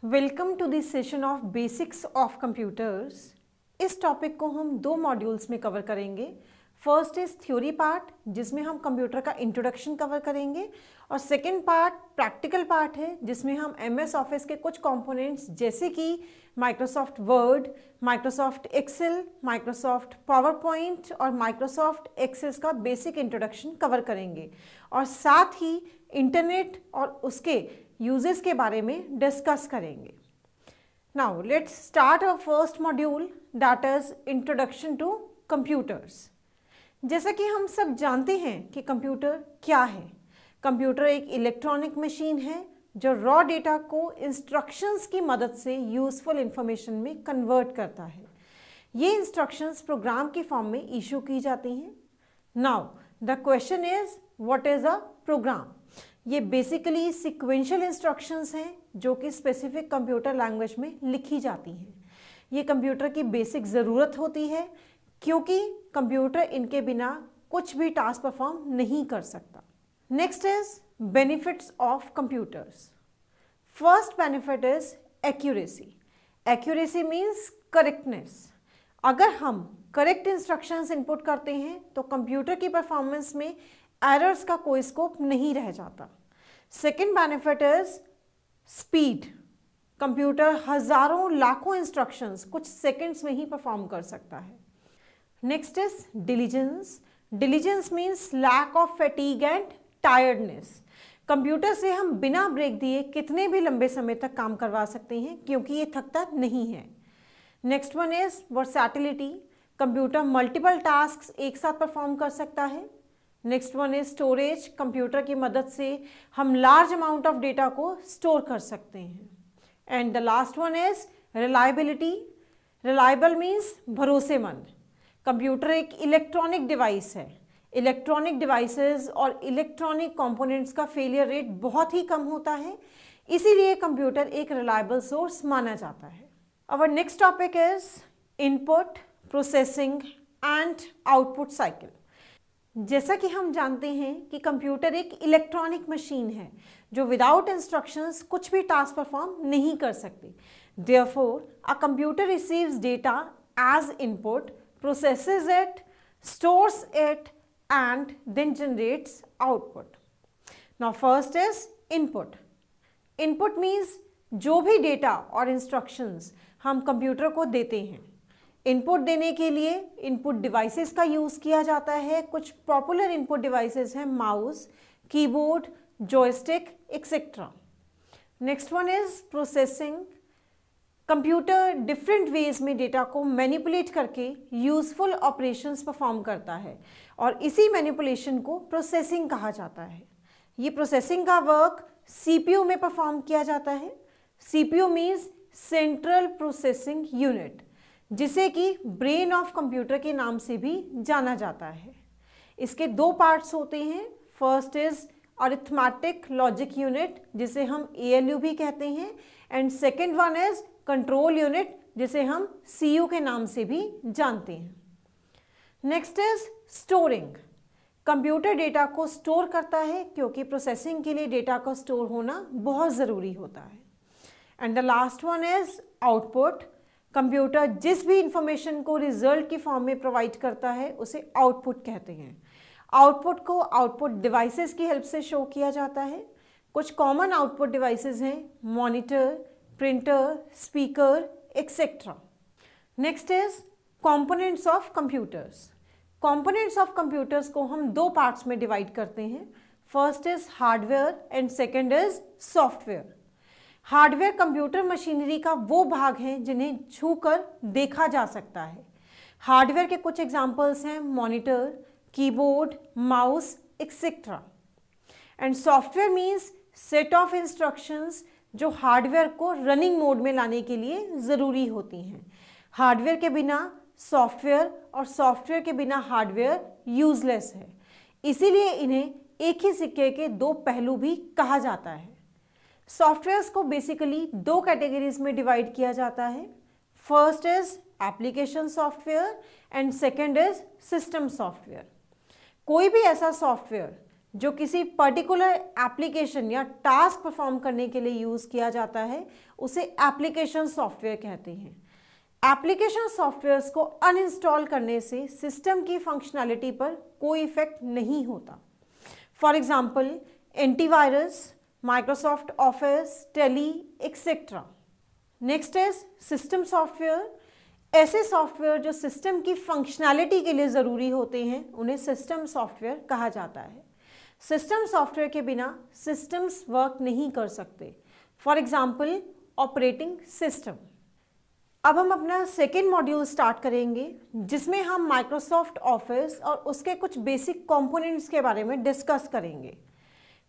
Welcome to this session of basics of computers. इस topic को हम दो मॉड्यूल्स में कवर करेंगे। फर्स्ट इज थ्योरी पार्ट, जिसमें हम कंप्यूटर का इंट्रोडक्शन कवर करेंगे, और सेकेंड पार्ट प्रैक्टिकल पार्ट है, जिसमें हम एमएस ऑफिस के कुछ कंपोनेंट्स जैसे कि Microsoft Word, Microsoft Excel, Microsoft PowerPoint और माइक्रोसॉफ्ट एक्सेस का बेसिक इंट्रोडक्शन कवर करेंगे, और साथ ही इंटरनेट और उसके यूजेस के बारे में डिस्कस करेंगे। Now let's start our first module, that is introduction to computers. जैसा कि हम सब जानते हैं कि कंप्यूटर क्या है। कंप्यूटर एक इलेक्ट्रॉनिक मशीन है जो रॉ डेटा को इंस्ट्रक्शंस की मदद से यूजफुल इंफॉर्मेशन में कन्वर्ट करता है। ये इंस्ट्रक्शंस प्रोग्राम की फॉर्म में इशू की जाती हैं। Now the question is what is a program. ये बेसिकली सिक्वेंशियल इंस्ट्रक्शंस हैं जो कि स्पेसिफिक कंप्यूटर लैंग्वेज में लिखी जाती हैं। ये कंप्यूटर की बेसिक ज़रूरत होती है क्योंकि कंप्यूटर इनके बिना कुछ भी टास्क परफॉर्म नहीं कर सकता। Next is benefits of computers. First benefit is accuracy. Accuracy means correctness. अगर हम करेक्ट इंस्ट्रक्शंस इनपुट करते हैं तो कंप्यूटर की परफॉर्मेंस में एरर्स का कोई स्कोप नहीं रह जाता। Second benefit is speed. Computer हजारों लाखों इंस्ट्रक्शंस कुछ सेकंड्स में ही परफॉर्म कर सकता है। Next is diligence. Diligence means lack of fatigue and tiredness. Computer से हम बिना ब्रेक दिए कितने भी लंबे समय तक काम करवा सकते हैं क्योंकि ये थकता नहीं है। Next one is versatility. Computer multiple tasks एक साथ परफॉर्म कर सकता है। Next one is storage. Computer की मदद से हम लार्ज अमाउंट ऑफ डेटा को स्टोर कर सकते हैं। And the last one is reliability. Reliable means भरोसेमंद। कंप्यूटर एक इलेक्ट्रॉनिक डिवाइस है। इलेक्ट्रॉनिक डिवाइसेस और इलेक्ट्रॉनिक कंपोनेंट्स का फेलियर रेट बहुत ही कम होता है, इसीलिए कंप्यूटर एक रिलायबल सोर्स माना जाता है। Our next topic is input, processing and output cycle. जैसा कि हम जानते हैं कि कंप्यूटर एक इलेक्ट्रॉनिक मशीन है जो विदाउट इंस्ट्रक्शंस कुछ भी टास्क परफॉर्म नहीं कर सकती। Therefore a computer receives data as input, processes it, stores it and then generates output. Now first is input. Input means जो भी डेटा और इंस्ट्रक्शंस हम कंप्यूटर को देते हैं। इनपुट देने के लिए इनपुट डिवाइसेस का यूज़ किया जाता है। कुछ पॉपुलर इनपुट डिवाइसेस हैं mouse, keyboard, joystick etcetera. Next one is processing. Computer different ways में डेटा को मैनिपुलेट करके यूजफुल ऑपरेशंस परफॉर्म करता है और इसी मैनिपुलेशन को प्रोसेसिंग कहा जाता है। ये प्रोसेसिंग का वर्क सीपीयू में परफॉर्म किया जाता है। CPU means central processing unit, जिसे कि ब्रेन ऑफ कंप्यूटर के नाम से भी जाना जाता है। इसके दो पार्ट्स होते हैं। First is arithmetic logic unit, जिसे हम एएलयू भी कहते हैं, and second one is control unit, जिसे हम सीयू के नाम से भी जानते हैं। Next is storing. Computer data को स्टोर करता है क्योंकि प्रोसेसिंग के लिए डेटा का स्टोर होना बहुत ज़रूरी होता है। And the last one is output. Computer जिस भी इंफॉर्मेशन को रिजल्ट की फॉर्म में प्रोवाइड करता है उसे आउटपुट कहते हैं। आउटपुट को आउटपुट डिवाइसेस की हेल्प से शो किया जाता है। कुछ कॉमन आउटपुट डिवाइसेस हैं monitor, printer, speaker etcetera. Next is components of computers. Components of computers को हम दो पार्ट्स में डिवाइड करते हैं। First is hardware and second is software. Hardware computer machinery का वो भाग है जिन्हें छूकर देखा जा सकता है। हार्डवेयर के कुछ एग्जांपल्स हैं monitor, keyboard, mouse etcetera. And software means set of instructions जो हार्डवेयर को रनिंग मोड में लाने के लिए ज़रूरी होती हैं। हार्डवेयर के बिना सॉफ्टवेयर और सॉफ्टवेयर के बिना हार्डवेयर यूजलेस है, इसीलिए इन्हें एक ही सिक्के के दो पहलू भी कहा जाता है। सॉफ्टवेयर्स को बेसिकली दो कैटेगरीज में डिवाइड किया जाता है। First is application software and second is system software. कोई भी ऐसा सॉफ्टवेयर जो किसी पर्टिकुलर एप्लीकेशन या टास्क परफॉर्म करने के लिए यूज़ किया जाता है उसे एप्लीकेशन सॉफ्टवेयर कहते हैं। एप्लीकेशन सॉफ्टवेयर्स को अनइंस्टॉल करने से सिस्टम की फंक्शनैलिटी पर कोई इफेक्ट नहीं होता। For example antivirus, Microsoft Office, Tally etcetera. Next is system software. ऐसे सॉफ्टवेयर जो सिस्टम की फंक्शनैलिटी के लिए ज़रूरी होते हैं उन्हें सिस्टम सॉफ्टवेयर कहा जाता है। सिस्टम सॉफ्टवेयर के बिना सिस्टम्स वर्क नहीं कर सकते। For example operating system. अब हम अपना सेकेंड मॉड्यूल स्टार्ट करेंगे जिसमें हम माइक्रोसॉफ्ट ऑफिस और उसके कुछ बेसिक कंपोनेंट्स के बारे में डिस्कस करेंगे।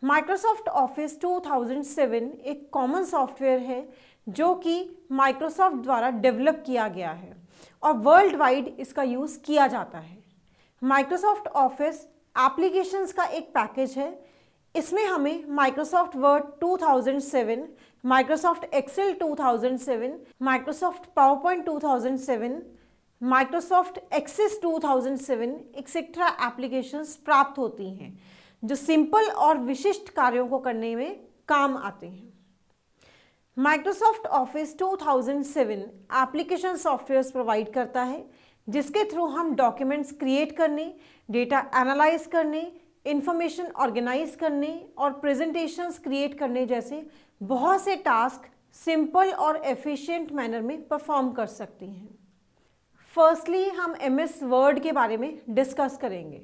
माइक्रोसॉफ्ट ऑफिस 2007 एक कॉमन सॉफ्टवेयर है जो कि माइक्रोसॉफ्ट द्वारा डेवलप किया गया है और वर्ल्ड वाइड इसका यूज़ किया जाता है। माइक्रोसॉफ्ट ऑफिस एप्लीकेशंस का एक पैकेज है। इसमें हमें Microsoft Word 2007, Microsoft Excel 2007, Microsoft PowerPoint 2007, Microsoft Access 2007 etcetera applications प्राप्त होती हैं जो सिंपल और विशिष्ट कार्यों को करने में काम आते हैं। Microsoft office 2007 application software provide करता है जिसके थ्रू हम डॉक्यूमेंट्स क्रिएट करने, डेटा एनालाइज करने, इंफॉर्मेशन ऑर्गेनाइज करने और प्रेजेंटेशंस क्रिएट करने जैसे बहुत से टास्क सिंपल और एफिशिएंट मैनर में परफॉर्म कर सकते हैं। फर्स्टली हम MS वर्ड के बारे में डिस्कस करेंगे।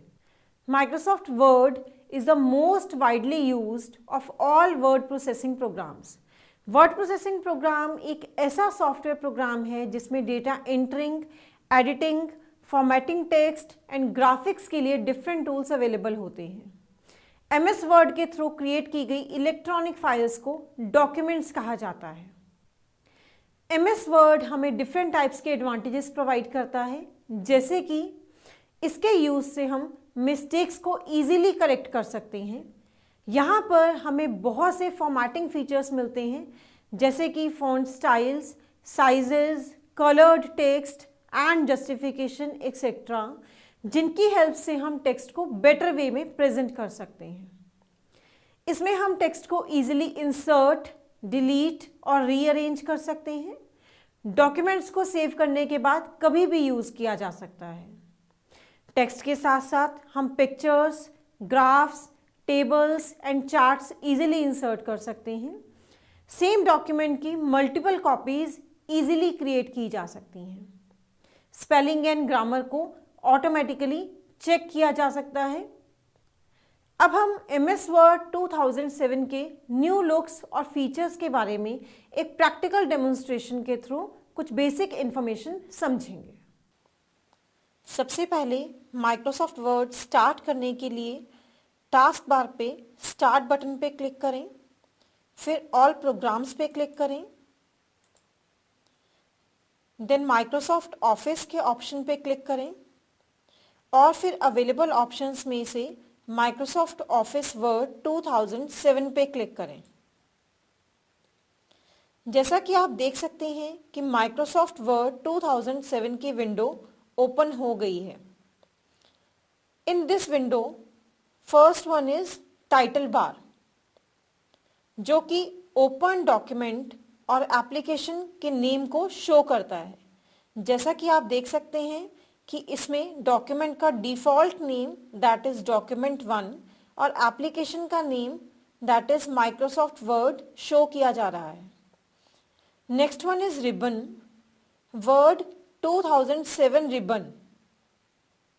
Microsoft word is the most widely used of all word processing programs. Word processing program एक ऐसा सॉफ्टवेयर प्रोग्राम है जिसमें data entering, editing, formatting text and graphics के लिए डिफरेंट टूल्स अवेलेबल होते हैं। MS वर्ड के थ्रू क्रिएट की गई इलेक्ट्रॉनिक फाइल्स को डॉक्यूमेंट्स कहा जाता है। MS वर्ड हमें डिफरेंट टाइप्स के एडवांटेजेस प्रोवाइड करता है, जैसे कि इसके यूज से हम मिस्टेक्स को इजीली करेक्ट कर सकते हैं। यहाँ पर हमें बहुत से फॉर्मेटिंग फीचर्स मिलते हैं जैसे कि font styles, sizes, coloured text and justification etcetera, जिनकी हेल्प से हम टेक्स्ट को बेटर वे में प्रेजेंट कर सकते हैं। इसमें हम टेक्स्ट को इजीली इंसर्ट, डिलीट और रीअरेंज कर सकते हैं। डॉक्यूमेंट्स को सेव करने के बाद कभी भी यूज़ किया जा सकता है। टेक्स्ट के साथ साथ हम pictures, graphs, tables and charts easily insert कर सकते हैं। सेम डॉक्यूमेंट की मल्टीपल कॉपीज इजीली क्रिएट की जा सकती हैं। स्पेलिंग एंड ग्रामर को ऑटोमेटिकली चेक किया जा सकता है। अब हम MS वर्ड 2007 के न्यू लुक्स और फीचर्स के बारे में एक प्रैक्टिकल डेमोन्स्ट्रेशन के थ्रू कुछ बेसिक इंफॉर्मेशन समझेंगे। सबसे पहले माइक्रोसॉफ्ट वर्ड स्टार्ट करने के लिए टास्क बार पे स्टार्ट बटन पे क्लिक करें, फिर ऑल प्रोग्राम्स पे क्लिक करें, देन माइक्रोसॉफ्ट ऑफिस के ऑप्शन पे क्लिक करें और फिर अवेलेबल ऑप्शंस में से माइक्रोसॉफ्ट ऑफिस वर्ड 2007 पे क्लिक करें। जैसा कि आप देख सकते हैं कि माइक्रोसॉफ्ट वर्ड 2007 की विंडो ओपन हो गई है। In this window first one is title bar, जो कि ओपन डॉक्यूमेंट और एप्लीकेशन के नेम को शो करता है। जैसा कि आप देख सकते हैं कि इसमें डॉक्यूमेंट का default name that is document 1 और एप्लीकेशन का name that is Microsoft word show किया जा रहा है। Next one is ribbon, word 2007 ribbon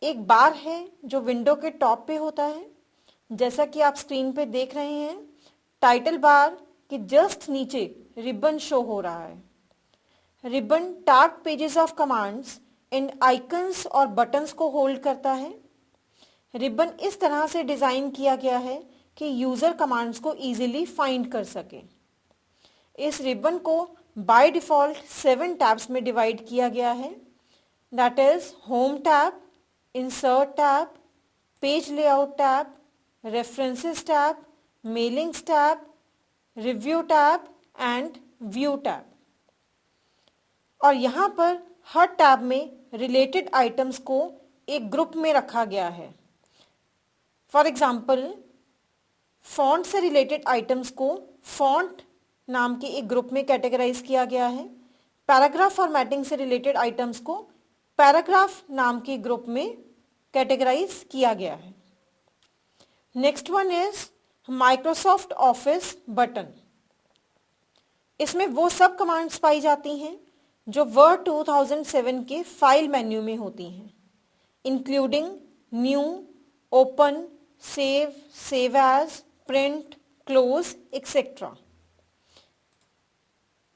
एक बार है जो विंडो के टॉप पे होता है। जैसा कि आप स्क्रीन पे देख रहे हैं, टाइटल बार के जस्ट नीचे रिबन शो हो रहा है। Ribbon tab pages of commands and icons और बटन्स को होल्ड करता है। रिबन इस तरह से डिज़ाइन किया गया है कि यूज़र कमांड्स को इजीली फाइंड कर सके। इस रिबन को बाय डिफ़ॉल्ट 7 टैब्स में डिवाइड किया गया है, that is home tab, insert tab, page layout tab, references tab, mailings tab, review tab and view tab. और यहाँ पर हर टैब में रिलेटेड आइटम्स को एक ग्रुप में रखा गया है। फॉर एग्जाम्पल, फॉन्ट से रिलेटेड आइटम्स को फॉन्ट नाम के एक ग्रुप में कैटेगराइज किया गया है। पैराग्राफ फॉर्मेटिंग से रिलेटेड आइटम्स को पैराग्राफ नाम के ग्रुप में कैटेगराइज किया गया है। Next one is Microsoft Office button. इसमें वो सब कमांड्स पाई जाती हैं जो वर्ड 2007 के फाइल मेन्यू में होती हैं, including new, open, save, save as, print, close, etcetera.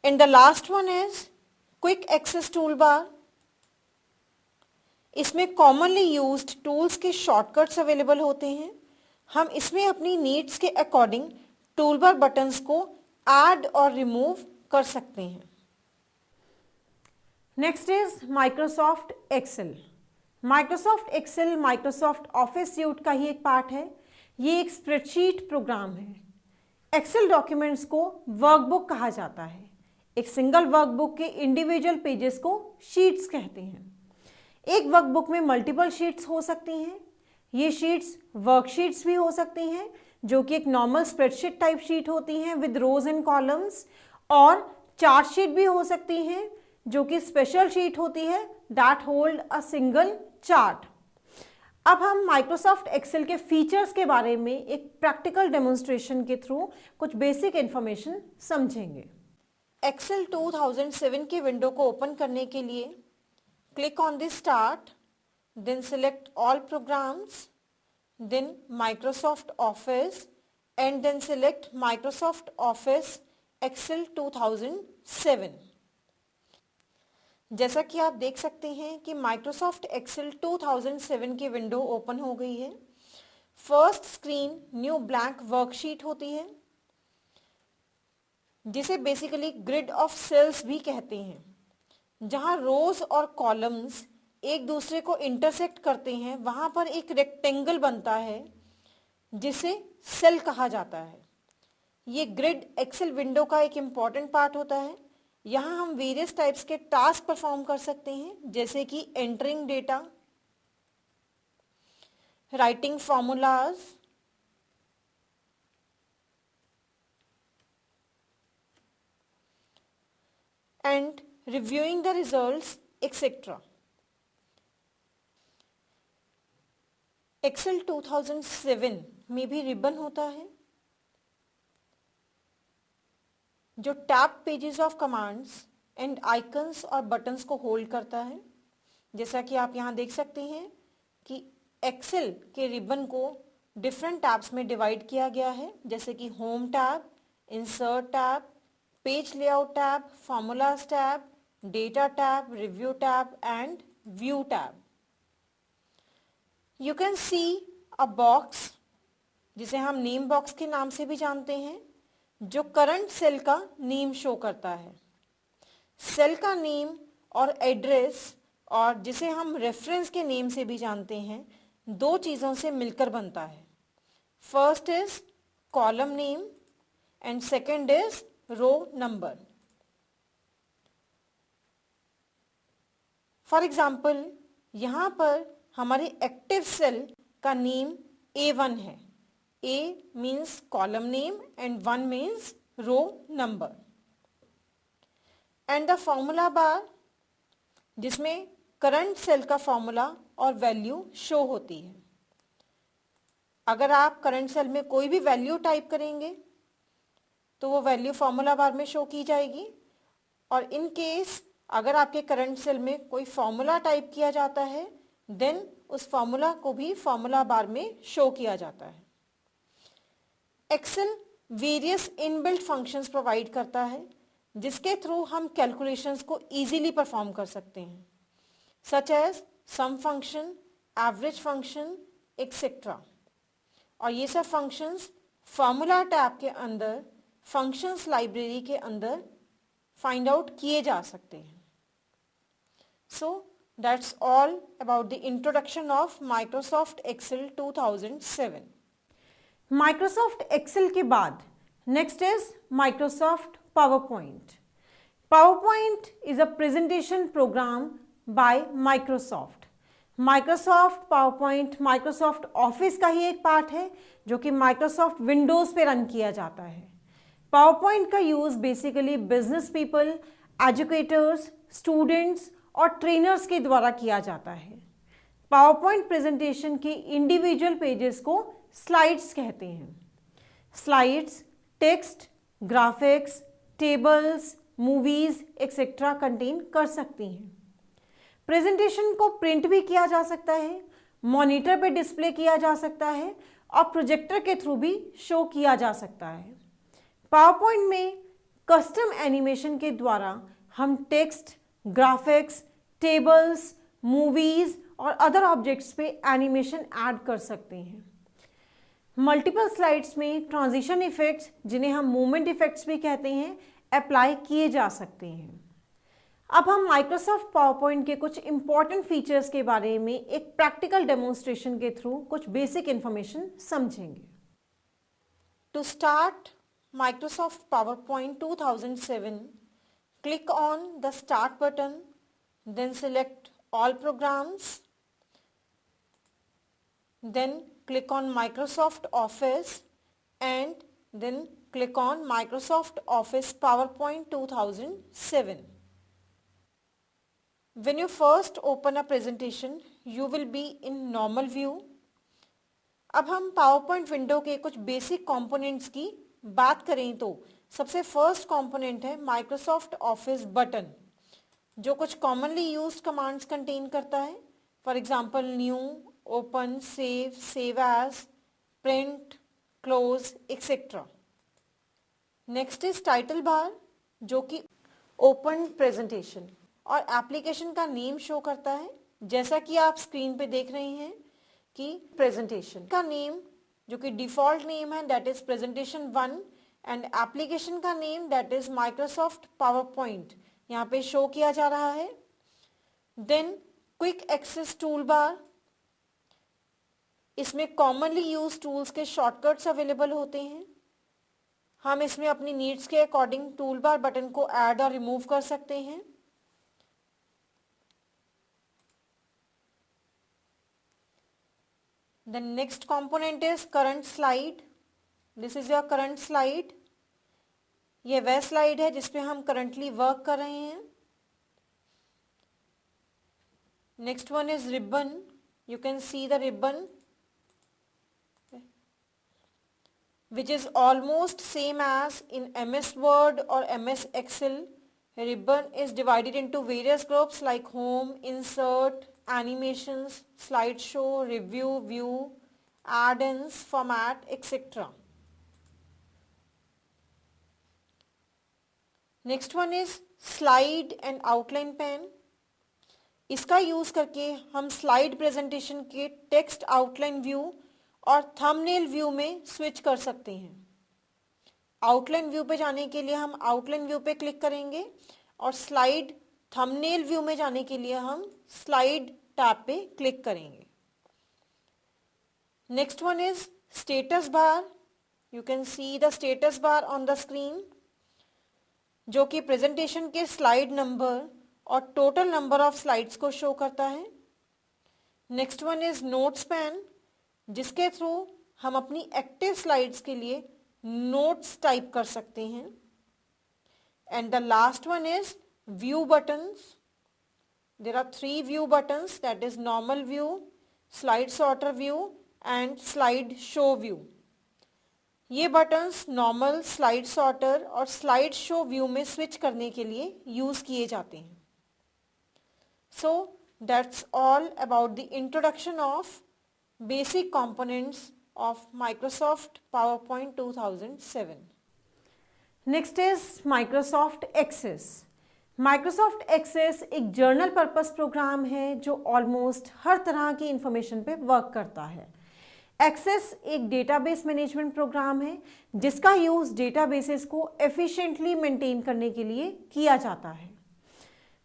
And the last one is quick access tool bar. इसमें कॉमनली यूज्ड टूल्स के शॉर्टकट्स अवेलेबल होते हैं। हम इसमें अपनी नीड्स के अकॉर्डिंग टूल बार बटन्स को ऐड और रिमूव कर सकते हैं। Next is Microsoft Excel. Microsoft Excel Microsoft Office suite का ही एक पार्ट है। ये एक स्प्रेडशीट प्रोग्राम है। एक्सेल डॉक्यूमेंट्स को वर्कबुक कहा जाता है। एक सिंगल वर्कबुक के इंडिविजुअल पेजेस को शीट्स कहते हैं। एक वर्कबुक में मल्टीपल शीट्स हो सकती हैं। ये शीट्स वर्कशीट्स भी हो सकती हैं, जो कि एक नॉर्मल स्प्रेडशीट टाइप शीट होती हैं विद रोज एंड कॉलम्स, और चार्ट शीट भी हो सकती हैं, जो कि स्पेशल शीट होती है that hold a single chart. अब हम माइक्रोसॉफ्ट एक्सेल के फीचर्स के बारे में एक प्रैक्टिकल डेमोन्स्ट्रेशन के थ्रू कुछ बेसिक इंफॉर्मेशन समझेंगे। एक्सेल 2007 के विंडो को ओपन करने के लिए click on the start, then select all programs, then Microsoft Office, and then select Microsoft Office Excel 2007। जैसा कि आप देख सकते हैं कि Microsoft Excel 2007 की विंडो ओपन हो गई है। First screen new blank worksheet होती है, जिसे बेसिकली ग्रिड ऑफ सेल्स भी कहते हैं, जहां रोज और कॉलम्स एक दूसरे को इंटरसेक्ट करते हैं। वहां पर एक रेक्टेंगल बनता है जिसे सेल कहा जाता है। ये ग्रिड एक्सेल विंडो का एक इंपॉर्टेंट पार्ट होता है। यहाँ हम वेरियस टाइप्स के टास्क परफॉर्म कर सकते हैं, जैसे कि entering data, writing formulas, and reviewing the results, etcetera. Excel 2007 में भी रिबन होता है, जो tab pages of commands and icons और बटन्स को होल्ड करता है। जैसा कि आप यहाँ देख सकते हैं कि एक्सेल के रिबन को डिफरेंट टैब्स में डिवाइड किया गया है, जैसे कि home tab, insert tab, page layout tab, formulas tab, data tab, review tab and view tab. You can see a box, जिसे हम नेम बॉक्स के नाम से भी जानते हैं, जो करंट सेल का नेम शो करता है। सेल का नेम और एड्रेस, और जिसे हम रेफरेंस के नेम से भी जानते हैं, दो चीज़ों से मिलकर बनता है। First is column name and second is row number. For example, यहाँ पर हमारे एक्टिव सेल का नेम A1 है। A means column name and 1 means row number. And the formula bar, जिसमें करंट सेल का फॉर्मूला और वैल्यू शो होती है। अगर आप करंट सेल में कोई भी वैल्यू टाइप करेंगे तो वो वैल्यू फॉर्मूला बार में शो की जाएगी, और इन केस अगर आपके करंट सेल में कोई फॉर्मूला टाइप किया जाता है देन उस फॉर्मूला को भी फॉर्मूला बार में शो किया जाता है। Excel various inbuilt functions provide करता है, जिसके थ्रू हम कैलकुलेशंस को इजीली परफॉर्म कर सकते हैं, सच एज सम फंक्शन, एवरेज फंक्शन, एक्सेट्रा। और ये सब फंक्शंस फॉर्मूला टैब के अंदर फंक्शंस लाइब्रेरी के अंदर फाइंड आउट किए जा सकते हैं। सो that's all about the introduction of Microsoft Excel 2007. Microsoft Excel के बाद next is Microsoft PowerPoint. PowerPoint is a presentation program by Microsoft. Microsoft PowerPoint Microsoft office का ही एक पार्ट है जो कि माइक्रोसॉफ्ट विंडोज़ पे रन किया जाता है। पावरपॉइंट का use basically business people, educators, students और ट्रेनर्स के द्वारा किया जाता है। पावरपॉइंट प्रेजेंटेशन के इंडिविजुअल पेजेस को स्लाइड्स कहते हैं। Slides text, graphics, tables, movies etcetera contain कर सकती हैं। प्रेजेंटेशन को प्रिंट भी किया जा सकता है, मॉनिटर पे डिस्प्ले किया जा सकता है और प्रोजेक्टर के थ्रू भी शो किया जा सकता है। पावरपॉइंट में कस्टम एनिमेशन के द्वारा हम टेक्स्ट, ग्राफिक्स, टेबल्स, मूवीज और अदर ऑब्जेक्ट्स पे एनिमेशन ऐड कर सकते हैं। मल्टीपल स्लाइड्स में ट्रांजिशन इफेक्ट्स, जिन्हें हम मूवमेंट इफेक्ट्स भी कहते हैं, अप्लाई किए जा सकते हैं। अब हम माइक्रोसॉफ्ट पावरपॉइंट के कुछ इंपॉर्टेंट फीचर्स के बारे में एक प्रैक्टिकल डेमोन्स्ट्रेशन के थ्रू कुछ बेसिक इंफॉर्मेशन समझेंगे। To start Microsoft PowerPoint 2007, click on the Start button, then select All Programs, then click on Microsoft Office and then click on Microsoft Office PowerPoint 2007. When you first open a presentation, you will be in normal view. अब हम PowerPoint window के कुछ basic components की बात करें तो सबसे first component है माइक्रोसॉफ्ट ऑफिस बटन, जो कुछ कॉमनली यूज्ड कमांड्स कंटेन करता है। For example new, open, save, save as, print, close etcetera. Next is title bar, जो कि ओपन प्रेजेंटेशन और एप्लीकेशन का नेम शो करता है, जैसा कि आप स्क्रीन पे देख रहे हैं कि प्रेजेंटेशन का नेम जो कि डिफॉल्ट नेम है that is presentation 1 and application का name that is Microsoft PowerPoint यहाँ पे शो किया जा रहा है। Then quick access tool bar, इसमें कॉमनली यूज टूल्स के शॉर्टकट्स अवेलेबल होते हैं। हम इसमें अपनी नीड्स के अकॉर्डिंग टूल बार बटन को ऐड और रिमूव कर सकते हैं। The next component is current slide. This is your current slide. ये वह स्लाइड है जिसपे हम करंटली वर्क कर रहे हैं। Next one is ribbon. You can see the ribbon, which is almost same as in MS Word or MS Excel. Ribbon is divided into various groups like home, insert, animations, slideshow, review, view, add-ins, format, etc. Next one is slide and outline pen. इसका use करके हम slide presentation के text outline view और thumbnail view में switch कर सकते हैं। Outline view पे जाने के लिए हम आउटलाइन व्यू पे क्लिक करेंगे और स्लाइड थंबनेल व्यू में जाने के लिए हम स्लाइड टैब पे क्लिक करेंगे। Next one is status bar. You can see the status bar on the screen, जो कि प्रेजेंटेशन के स्लाइड नंबर और टोटल नंबर ऑफ स्लाइड्स को शो करता है। Next one is notes pan, जिसके थ्रू हम अपनी एक्टिव स्लाइड्स के लिए नोट्स टाइप कर सकते हैं। And the last one is view buttons. There are 3 view buttons, that is normal view, slide sorter view and slide show view. ये buttons normal, slide sorter और slide show view में switch करने के लिए use किए जाते हैं। So that's all about the introduction of basic components of Microsoft PowerPoint 2007. Next is Microsoft Access. Microsoft Access एक जर्नल पर्पस प्रोग्राम है जो ऑलमोस्ट हर तरह की इंफॉर्मेशन पे वर्क करता है। एक्सेस एक डेटाबेस मैनेजमेंट प्रोग्राम है जिसका यूज़ डेटाबेसेस को एफिशिएंटली मेंटेन करने के लिए किया जाता है।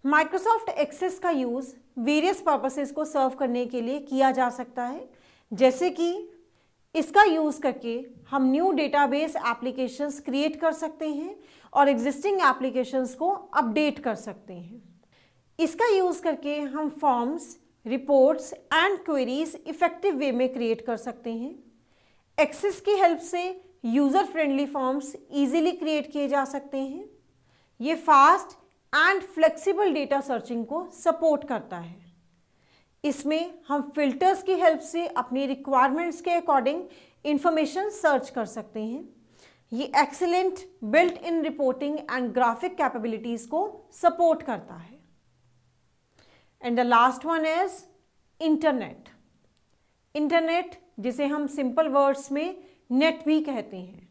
माइक्रोसॉफ्ट एक्सेस का यूज़ वेरियस पर्पसेस को सर्व करने के लिए किया जा सकता है, जैसे कि इसका यूज़ करके हम न्यू डेटाबेस एप्लीकेशंस क्रिएट कर सकते हैं और एग्जिस्टिंग एप्लीकेशंस को अपडेट कर सकते हैं। इसका यूज़ करके हम forms, reports and queries effective way में क्रिएट कर सकते हैं। एक्सेस की हेल्प से user friendly forms easily create किए जा सकते हैं। ये fast and flexible data searching को सपोर्ट करता है। इसमें हम फिल्टर्स की हेल्प से अपनी रिक्वायरमेंट्स के अकॉर्डिंग इंफॉर्मेशन सर्च कर सकते हैं। ये excellent built in reporting and graphic capabilities को सपोर्ट करता है। And the last one is internet. Internet, जिसे हम सिंपल वर्ड्स में नेट भी कहते हैं,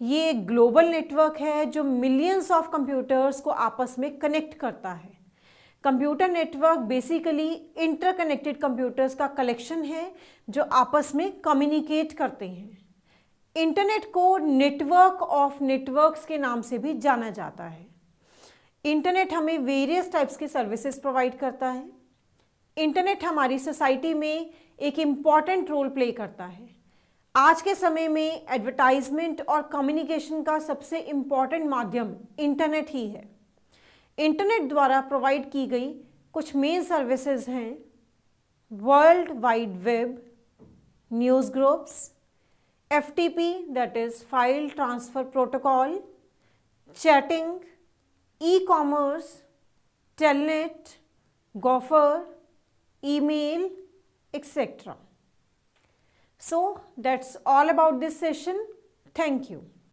ये एक ग्लोबल नेटवर्क है जो मिलियंस ऑफ कंप्यूटर्स को आपस में कनेक्ट करता है। Computer network basically interconnected computers का कलेक्शन है जो आपस में कम्युनिकेट करते हैं। इंटरनेट को नेटवर्क ऑफ नेटवर्क्स के नाम से भी जाना जाता है। इंटरनेट हमें वेरियस टाइप्स की सर्विसेज प्रोवाइड करता है। इंटरनेट हमारी सोसाइटी में एक इम्पॉर्टेंट रोल प्ले करता है। आज के समय में एडवर्टाइजमेंट और कम्युनिकेशन का सबसे इम्पॉर्टेंट माध्यम इंटरनेट ही है। इंटरनेट द्वारा प्रोवाइड की गई कुछ मेन सर्विसेज हैं: world wide web, news groups, FTP that is file transfer protocol, chatting, e-commerce, telnet, Gopher, email, etc. So that's all about this session. Thank you.